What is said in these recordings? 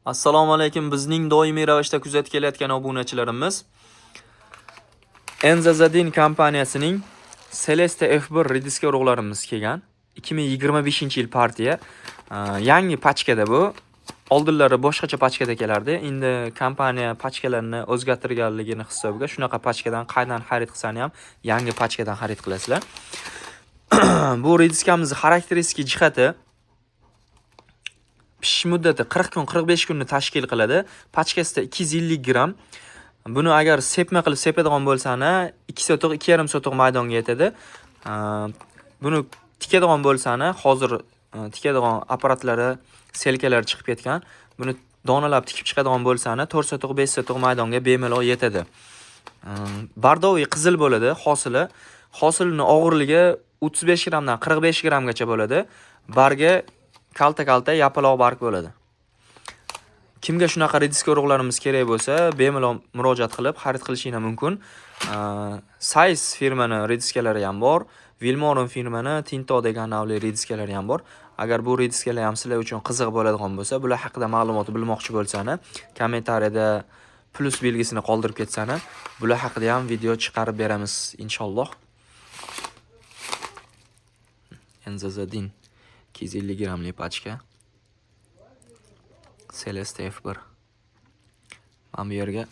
Assalomu alaykum, bizning doimiy ravishda kuzatib kelayotgan obunachilarimiz. Enzazadin kompaniyasining Celeste F1 rediska urug'larimiz kelgan. 2025-yil partiya. Yangi pachkada bu. Oldinlari boshqacha pachkada kelardi. Endi kompaniya pachkalarni o'zgartirganligini hisobiga shunaqa pachkadan qaydan xarid qilsani ham yangi pachkadan xarid qilasizlar. Bu rediskamizning xarakteristik jihati pishish muddati 40 kun 45 kunni tashkil qiladi. Pachkasida 250 gram. Buni agar sepma qilib sepadigan bo'lsani 2 sotiq 2,5 sotiq maydonga yetadi. Buni tikadigan bo'lsani hozir tikadigan apparatlari, selkalari chiqib ketgan. Buni donalab tikib chiqadigan bo'lsani 4 sotiq 5 sotiq maydonga bemalol yetadi. Bardoviy qizil bo'ladi hosili. Hosilning og'irligi 35 gramdan 45 gramgacha bo'ladi. Barga kalta yapaloq barg bo'ladi. Kimga shunaqa rediska urug'larimiz kerak bo'lsa, bemalol murojaat qilib xarid qilishingiz mumkin. Size firmani rediskalari ham bor. Vilmoron firmani Tinto degan navli rediskalari ham bor. Agar bu rediskalar ham sizlar uchun qiziq bo'ladigan bo'lsa, bular haqida ma'lumot bilmoqchi bo'lsani, kommentariyada plus belgisini qoldirib ketsani, bular haqida ham video chiqarib beramiz inshaalloh. Enzazadin 250 gramli pachka. Celeste F1. Mana bu yerga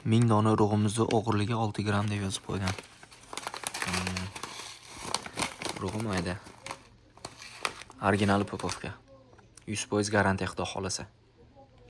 1000 dona urug'imizni og'irligi 6 gram deb yozib qo'ygan. Urug'im mayda. Original upakovka. 100% garantiya Xudo xolasa.